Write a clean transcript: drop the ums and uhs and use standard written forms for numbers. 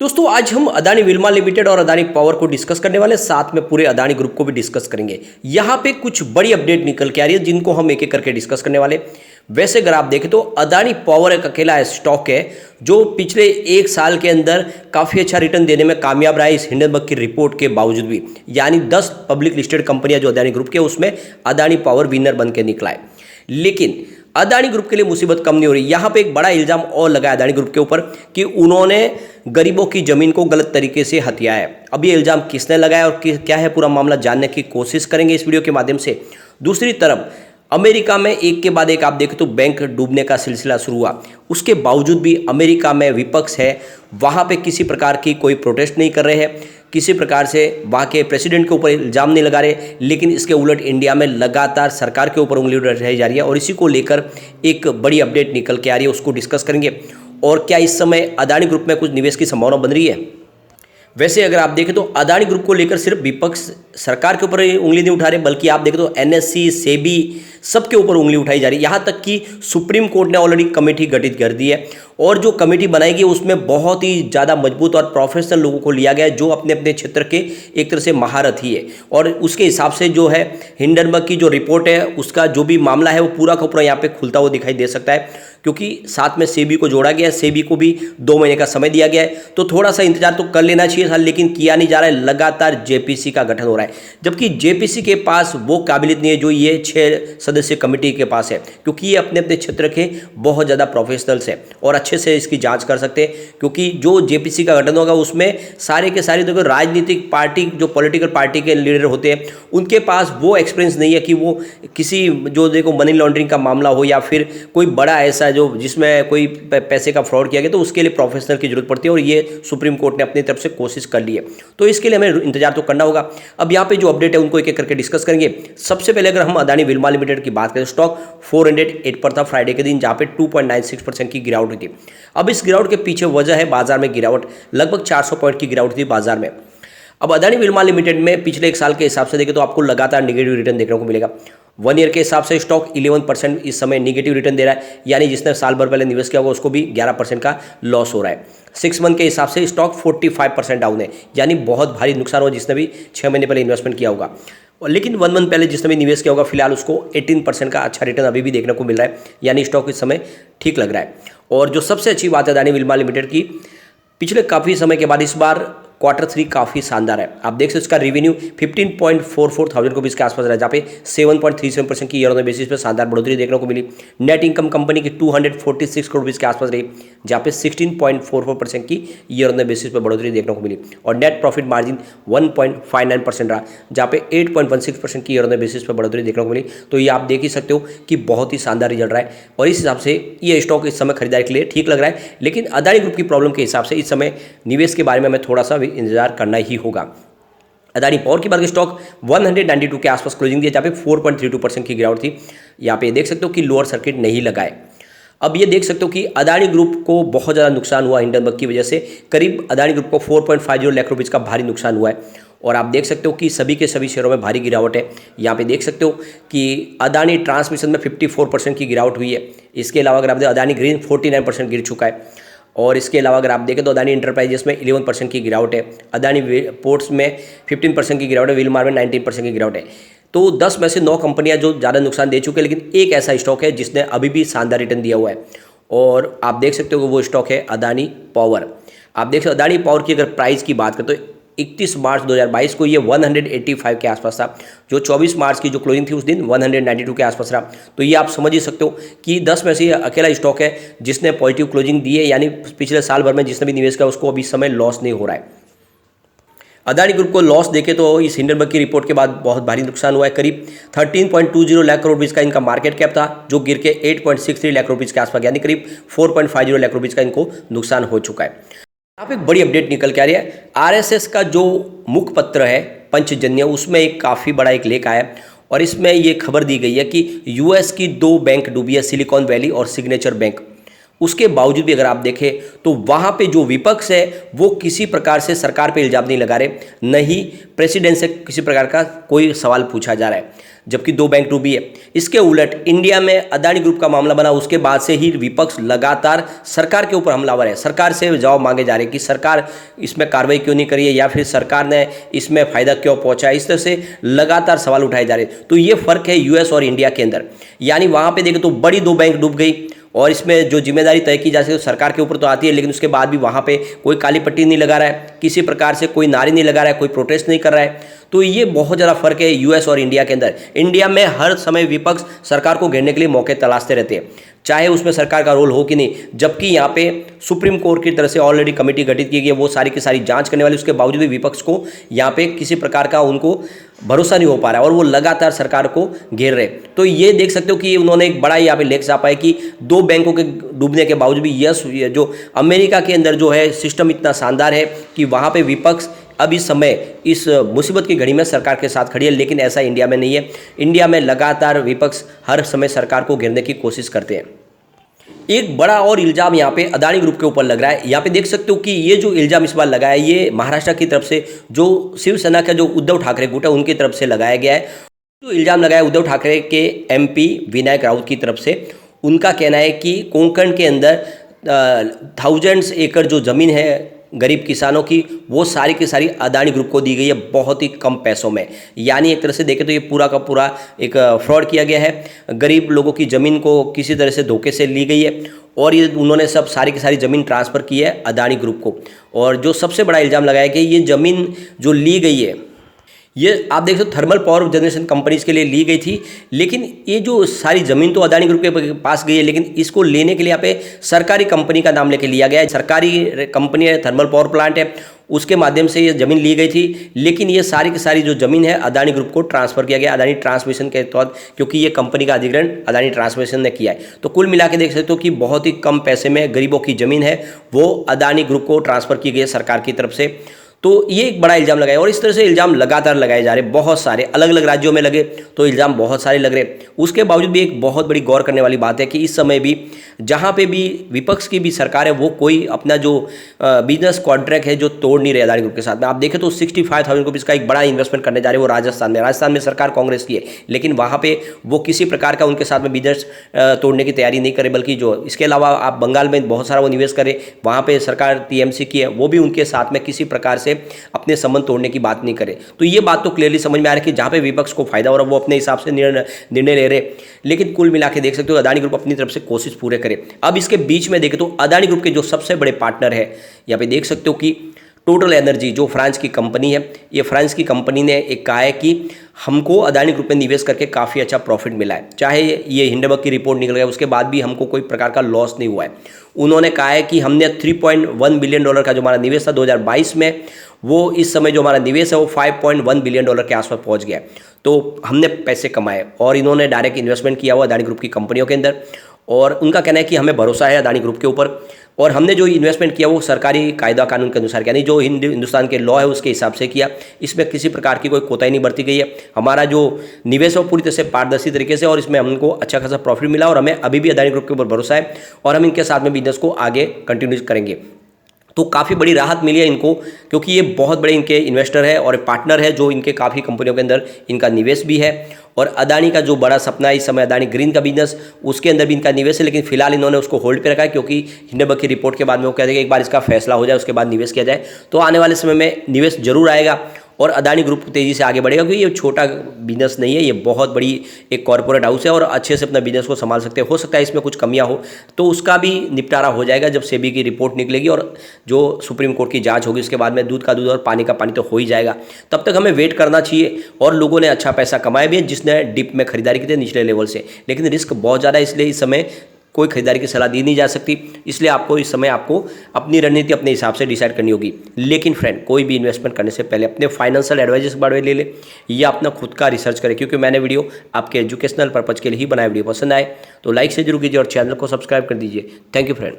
दोस्तों आज हम अदानी विल्मा लिमिटेड और अदानी पावर को डिस्कस करने वाले, साथ में पूरे अदानी ग्रुप को भी डिस्कस करेंगे। यहाँ पे कुछ बड़ी अपडेट निकल के आ रही है जिनको हम एक एक करके डिस्कस करने वाले। वैसे अगर आप देखें तो अदानी पावर एक अकेला स्टॉक है जो पिछले एक साल के अंदर काफ़ी अच्छा रिटर्न देने में कामयाब रहा है इस हिंडनबर्ग की रिपोर्ट के बावजूद भी। यानी 10 पब्लिक लिस्टेड कंपनियां जो अदानी ग्रुप के, उसमें अदानी पावर विनर बन के निकला है। लेकिन अदानी ग्रुप के लिए मुसीबत कम नहीं हो रही। यहाँ पे एक बड़ा इल्जाम और लगा है अदानी ग्रुप के ऊपर कि उन्होंने गरीबों की जमीन को गलत तरीके से हथिया है। अब ये इल्जाम किसने लगाया और क्या है पूरा मामला जानने की कोशिश करेंगे इस वीडियो के माध्यम से। दूसरी तरफ अमेरिका में एक के बाद एक आप देखें तो बैंक डूबने का सिलसिला शुरू हुआ, उसके बावजूद भी अमेरिका में विपक्ष है, वहाँ पे किसी प्रकार की कोई प्रोटेस्ट नहीं कर रहे हैं, किसी प्रकार से वहाँ के प्रेसिडेंट के ऊपर इल्ज़ाम नहीं लगा रहे। लेकिन इसके उलट इंडिया में लगातार सरकार के ऊपर उंगली उठाई जा रही है और इसी को लेकर एक बड़ी अपडेट निकल के आ रही है, उसको डिस्कस करेंगे। और क्या इस समय अदानी ग्रुप में कुछ निवेश की संभावना बन रही है? वैसे अगर आप देखें तो अदानी ग्रुप को लेकर सिर्फ विपक्ष सरकार के ऊपर उंगली नहीं उठा रहे, बल्कि आप देखें तो एनएससी, सेबी सबके ऊपर उंगली उठाई जा रही है। यहाँ तक कि सुप्रीम कोर्ट ने ऑलरेडी कमेटी गठित कर दी है और जो कमेटी बनाएगी उसमें बहुत ही ज़्यादा मजबूत और प्रोफेशनल लोगों को लिया गया है जो अपने अपने क्षेत्र के एक तरह से महारथी है। और उसके हिसाब से जो है हिंडनबर्ग की जो रिपोर्ट है उसका जो भी मामला है वो पूरा का पूरा यहाँ पे खुलता हुआ दिखाई दे सकता है, क्योंकि साथ में सेबी को जोड़ा गया है। सेबी को भी 2 महीने का समय दिया गया है, तो थोड़ा सा इंतजार तो कर लेना चाहिए था, लेकिन किया नहीं जा रहा है। लगातार जेपीसी का गठन हो रहा है, जबकि जेपीसी के पास वो काबिलियत नहीं है जो ये 6 सदस्य कमेटी के पास है, क्योंकि ये अपने अपने क्षेत्र के बहुत ज़्यादा प्रोफेशनल्स हैं और अच्छे से इसकी जांच कर सकते हैं। क्योंकि जो जेपीसी का गठन होगा उसमें सारे के सारे देखो राजनीतिक पार्टी, जो पॉलिटिकल पार्टी के लीडर होते हैं, उनके पास वो एक्सपीरियंस नहीं है कि वो किसी जो देखो मनी लॉन्ड्रिंग का मामला हो या फिर कोई बड़ा ऐसा जो जिसमें कोई पैसे का फ्रॉड किया गया, तो उसके लिए प्रोफेशनल की जरूरत पड़ती है और ये सुप्रीम कोर्ट ने अपनी तरफ से कोशिश कर ली है। तो इसके लिए हमें इंतजार तो करना होगा। अब यहाँ पे जो अपडेट है उनको एक एक करके डिस्कस करेंगे। सबसे पहले अगर हम अदानी विल्मा लिमिटेड की बात करें, स्टॉक 408 पर था फ्राइडे के दिन, जहाँ पे 2.96% की गिरावट हुई थी। अब इस गिरावट के पीछे वजह है बाजार में गिरावट, लगभग 400 पॉइंट की गिरावट थी बाजार में। अब अदानी विल्मा लिमिटेड में पिछले एक साल के हिसाब से देखें तो आपको लगातार निगेटिव रिटर्न देखने को मिलेगा। 1 ईयर के हिसाब से स्टॉक 11% इस समय निगेटिव रिटर्न दे रहा है, यानी जिसने साल भर पहले निवेश किया होगा उसको भी 11% का लॉस हो रहा है। 6 मंथ के हिसाब से स्टॉक 45% डाउन है, यानी बहुत भारी नुकसान हुआ जिसने भी 6 महीने पहले इन्वेस्टमेंट किया होगा। लेकिन 1 मंथ पहले जिसने भी निवेश किया होगा फिलहाल उसको 18% का अच्छा रिटर्न अभी भी देखने को मिल रहा है, यानी स्टॉक इस समय ठीक लग रहा है। और जो सबसे अच्छी बात है अदानी विल्मा लिमिटेड की, पिछले काफ़ी समय के बाद इस बार Q3 काफ़ी शानदार है। आप देख सकते हो इसका रेवेन्यू 15.44 थाउजेंड रुपीज़ के आसपास रहा, जहाँ पे 7.37% की ईयर ऑन बेसिस पे शानदार बढ़ोतरी देखने को मिली। नेट इनकम कंपनी की 246 करोड़ रुपीज़ के आसपास रही, जहाँ पे 16.44% की ईयर ऑन बेसिस पे बढ़ोतरी देखने को मिली। और नेट प्रॉफिट मार्जिन 1.59% रहा, जहाँ पे 8.16% की ईयर ऑन बेसिस पे बढ़ोतरी देखने को मिली। तो ये आप देख ही सकते हो कि बहुत ही शानदार रिजल्ट रहा है और इस हिसाब से ये स्टॉक इस समय खरीदारी के लिए ठीक लग रहा है। लेकिन अदानी ग्रुप की प्रॉब्लम के हिसाब से इस समय निवेश के बारे में हमें थोड़ा सा इंतजार करना ही होगा। अदानी पावर की बात करें, स्टॉक 192 के आसपास क्लोजिंग दिया, जहाँ पे 4.32% की गिरावट थी। यहाँ पे देख सकते हो कि लोअर सर्किट नहीं लगा है। अब ये देख सकते हो कि अदानी ग्रुप को बहुत ज़्यादा नुकसान हुआ हिंडनबर्ग की वजह से, करीब अदानी ग्रुप को 4.50 लाख रुपीज़ का भारी नुकसान हुआ है। और आप देख सकते हो कि सभी के सभी शेयरों में भारी गिरावट है। यहाँ पे देख सकते हो कि अदानी ट्रांसमिशन में 54% की गिरावट हुई है। इसके अलावा अगर आप देखें अदानी ग्रीन 49% गिर चुका है। और इसके अलावा अगर आप देखें तो अदानी इंटरप्राइजेस में 11% की गिरावट है, अदानी पोर्ट्स में 15% की गिरावट है, विलमार में 19% की गिरावट है। तो 10 में से 9 कंपनियां जो ज़्यादा नुकसान दे चुके हैं, लेकिन एक ऐसा स्टॉक है जिसने अभी भी शानदार रिटर्न दिया हुआ है और आप देख सकते हो कि वो स्टॉक है अदानी पावर। आप देख सकते हो अदानी पावर की अगर प्राइस की बात करें तो 31 मार्च 2022 को ये 185 के आसपास था, जो 24 मार्च की जो क्लोजिंग थी उस दिन 192 के आसपास रहा। तो ये आप समझ ही सकते हो कि 10 में से ये अकेला स्टॉक है जिसने पॉजिटिव क्लोजिंग दी है, यानी पिछले साल भर में जिसने भी निवेश किया उसको अभी समय लॉस नहीं हो रहा है। अदानी ग्रुप को लॉस देखे तो इस हिंडनबर्ग की रिपोर्ट के बाद बहुत भारी नुकसान हुआ है। करीब 13.20 लाख करोड़ रुपीज़ का इनका मार्केट कैप था, जो गिर के 8.63 लाख रुपीज़ के आसपास, यानी करीब 4.50 लाख रुपीज़ का इनको नुकसान हो चुका है। यहाँ पे एक बड़ी अपडेट निकल के आ रही है। आरएसएस का जो मुखपत्र है पंचजन्य, उसमें एक काफ़ी बड़ा एक लेख आया और इसमें ये खबर दी गई है कि यूएस की 2 बैंक डूबी है, सिलिकॉन वैली और सिग्नेचर बैंक। उसके बावजूद भी अगर आप देखें तो वहाँ पे जो विपक्ष है वो किसी प्रकार से सरकार पे इल्जाम नहीं लगा रहे, नहीं प्रेसिडेंट से किसी प्रकार का कोई सवाल पूछा जा रहा है। जबकि 2 बैंक डूबी है। इसके उलट इंडिया में अदानी ग्रुप का मामला बना, उसके बाद से ही विपक्ष लगातार सरकार के ऊपर हमलावर है। सरकार से जवाब मांगे जा रहे हैं कि सरकार इसमें कार्रवाई क्यों नहीं करी है या फिर सरकार ने इसमें फायदा क्यों पहुंचा है। इस तरह से लगातार सवाल उठाए जा रहे हैं। तो ये फर्क है यूएस और इंडिया के अंदर। यानी वहां पे देखें तो बड़ी 2 बैंक डूब गई और इसमें जो जिम्मेदारी तय की जा सकती है सरकार के ऊपर तो आती है, लेकिन उसके बाद भी वहाँ पे कोई काली पट्टी नहीं लगा रहा है, किसी प्रकार से कोई नारे नहीं लगा रहा है, कोई प्रोटेस्ट नहीं कर रहा है। तो ये बहुत ज़्यादा फर्क है यूएस और इंडिया के अंदर। इंडिया में हर समय विपक्ष सरकार को घेरने के लिए मौके तलाशते रहते हैं, चाहे उसमें सरकार का रोल हो कि नहीं। जबकि यहाँ पे सुप्रीम कोर्ट की तरफ से ऑलरेडी कमेटी गठित की गई है, वो सारी की सारी जांच करने वाली, उसके बावजूद भी विपक्ष को यहाँ पे किसी प्रकार का उनको भरोसा नहीं हो पा रहा है और वो लगातार सरकार को घेर रहे। तो ये देख सकते हो कि उन्होंने एक बड़ा यहाँ पे लेख छापा है कि 2 बैंकों के डूबने के बावजूद भी यस जो अमेरिका के अंदर जो है सिस्टम इतना शानदार है कि वहाँ पे विपक्ष अब इस समय इस मुसीबत की घड़ी में सरकार के साथ खड़ी है, लेकिन ऐसा इंडिया में नहीं है। इंडिया में लगातार विपक्ष हर समय सरकार को घेरने की कोशिश करते हैं। एक बड़ा और इल्ज़ाम यहाँ पे अदानी ग्रुप के ऊपर लग रहा है। यहाँ पे देख सकते हो कि ये जो इल्ज़ाम इस बार लगाया है ये महाराष्ट्र की तरफ से जो शिवसेना का जो उद्धव ठाकरे गुट है उनकी तरफ से लगाया गया है। जो इल्ज़ाम लगाया उद्धव ठाकरे के एमपी विनायक राउत की तरफ से, उनका कहना है कि कोंकण के अंदर 1000 एकड़ जो ज़मीन है गरीब किसानों की, वो सारी की सारी अदानी ग्रुप को दी गई है बहुत ही कम पैसों में। यानी एक तरह से देखें तो ये पूरा का पूरा एक फ्रॉड किया गया है। गरीब लोगों की ज़मीन को किसी तरह से धोखे से ली गई है और ये उन्होंने सब सारी की सारी ज़मीन ट्रांसफ़र की है अदानी ग्रुप को। और जो सबसे बड़ा इल्ज़ाम लगाया कि ये ज़मीन जो ली गई है ये आप देख सकते हो थर्मल पावर जनरेशन कंपनीज के लिए ली गई थी, लेकिन ये जो सारी ज़मीन तो अदानी ग्रुप के पास गई है, लेकिन इसको लेने के लिए यहाँ पे सरकारी कंपनी का नाम लेके लिया गया है। सरकारी कंपनी है, थर्मल पावर प्लांट है, उसके माध्यम से ये ज़मीन ली गई थी। लेकिन ये सारी की सारी जो ज़मीन है अदानी ग्रुप को ट्रांसफ़र किया गया अदानी ट्रांसमिशन के तहत, क्योंकि ये कंपनी का अधिग्रहण अदानी ट्रांसमिशन ने किया है। तो कुल मिला के देख सकते हो कि बहुत ही कम पैसे में गरीबों की ज़मीन है वो अदानी ग्रुप को ट्रांसफ़र की गई है सरकार की तरफ से। तो ये एक बड़ा इल्ज़ाम लगाया और इस तरह से इल्ज़ाम लगातार लगाए जा रहे, बहुत सारे अलग अलग राज्यों में लगे तो इल्ज़ाम बहुत सारे लग रहे। उसके बावजूद भी एक बहुत बड़ी गौर करने वाली बात है कि इस समय भी जहाँ पे भी विपक्ष की भी सरकार है वो कोई अपना जो बिजनेस कॉन्ट्रैक्ट है जो तोड़ नहीं रहे अदानी ग्रुप के साथ में। आप देखें तो 65,000 रुपीज़ का एक बड़ा इन्वेस्टमेंट करने जा रहे हैं वो राजस्थान में सरकार कांग्रेस की है, लेकिन वहाँ पे वो किसी प्रकार का उनके साथ में बिजनेस तोड़ने की तैयारी नहीं करे, बल्कि जो इसके अलावा आप बंगाल में बहुत सारा वो निवेश करें, वहाँ पर सरकार टीएमसी की है, वो भी उनके साथ में किसी प्रकार से अपने संबंध तोड़ने की बात नहीं करे। तो ये बात तो क्लियरली समझ में आ रही है कि जहाँ पे विपक्ष को फायदा हो रहा है वो अपने हिसाब से निर्णय ले रहे। लेकिन कुल मिला के देख सकते हो अदानी ग्रुप अपनी तरफ से कोशिश पूरे करे। अब इसके बीच में देखें तो अदानी ग्रुप के जो सबसे बड़े पार्टनर है, यहाँ पे देख सकते हो कि टोटल एनर्जी जो फ्रांस की कंपनी है, ये फ्रांस की कंपनी ने एक कहा है कि हमको अदानी ग्रुप में निवेश करके काफ़ी अच्छा प्रॉफिट मिला है। चाहे ये हिंडनबर्ग की रिपोर्ट निकल गई उसके बाद भी हमको कोई प्रकार का लॉस नहीं हुआ है। उन्होंने कहा है कि हमने $3.1 बिलियन का जो हमारा निवेश था 2022 में, वो इस समय जो हमारा निवेश है वो $5.1 बिलियन के आसपास पहुंच गया है। तो हमने पैसे कमाए और इन्होंने डायरेक्ट इन्वेस्टमेंट किया हुआ अदानी ग्रुप की कंपनियों के अंदर। और उनका कहना है कि हमें भरोसा है अदानी ग्रुप के ऊपर और हमने जो इन्वेस्टमेंट किया वो सरकारी कायदा कानून के अनुसार, यानी जो हिंदुस्तान के लॉ है उसके हिसाब से किया। इसमें किसी प्रकार की कोई कोताही नहीं बरती गई है। हमारा जो निवेश है वो पूरी तरह से पारदर्शी तरीके से और इसमें हमको अच्छा खासा प्रॉफिट मिला और हमें अभी भी अदानी ग्रुप के ऊपर भरोसा है और हम इनके साथ में बिजनेस को आगे कंटिन्यू करेंगे। तो काफ़ी बड़ी राहत मिली है इनको, क्योंकि ये बहुत बड़े इनके इन्वेस्टर है और पार्टनर है जो इनके काफ़ी कंपनियों के अंदर इनका निवेश भी है। और अदानी का जो बड़ा सपना है इस समय अदानी ग्रीन का बिजनेस, उसके अंदर भी इनका निवेश है, लेकिन फिलहाल इन्होंने उसको होल्ड पे रखा है क्योंकि हिंडनबर्ग की रिपोर्ट के बाद में वो कहते हैं कि एक बार इसका फैसला हो जाए उसके बाद निवेश किया जाए। तो आने वाले समय में निवेश जरूर आएगा और अदानी ग्रुप तेज़ी से आगे बढ़ेगा, क्योंकि ये छोटा बिजनेस नहीं है, ये बहुत बड़ी एक कॉर्पोरेट हाउस है और अच्छे से अपना बिजनेस को संभाल सकते हैं। हो सकता है इसमें कुछ कमियां हो तो उसका भी निपटारा हो जाएगा जब सेबी की रिपोर्ट निकलेगी और जो सुप्रीम कोर्ट की जांच होगी उसके बाद में दूध का दूध और पानी का पानी तो हो ही जाएगा। तब तक हमें वेट करना चाहिए। और लोगों ने अच्छा पैसा कमाया भी है जिसने डिप में खरीदारी की थी निचले लेवल से, लेकिन रिस्क बहुत ज़्यादा है, इसलिए इस समय कोई खरीदारी की सलाह दी नहीं जा सकती। इसलिए आपको इस समय आपको अपनी रणनीति अपने हिसाब से डिसाइड करनी होगी। लेकिन फ्रेंड, कोई भी इन्वेस्टमेंट करने से पहले अपने फाइनेंशियल एडवाइजर से बारे में ले ले या अपना खुद का रिसर्च करें, क्योंकि मैंने वीडियो आपके एजुकेशनल पर्पज़ के लिए ही बनाया। वीडियो पसंद आए तो लाइक से जरूर कीजिए और चैनल को सब्सक्राइब कर दीजिए। Thank you friend.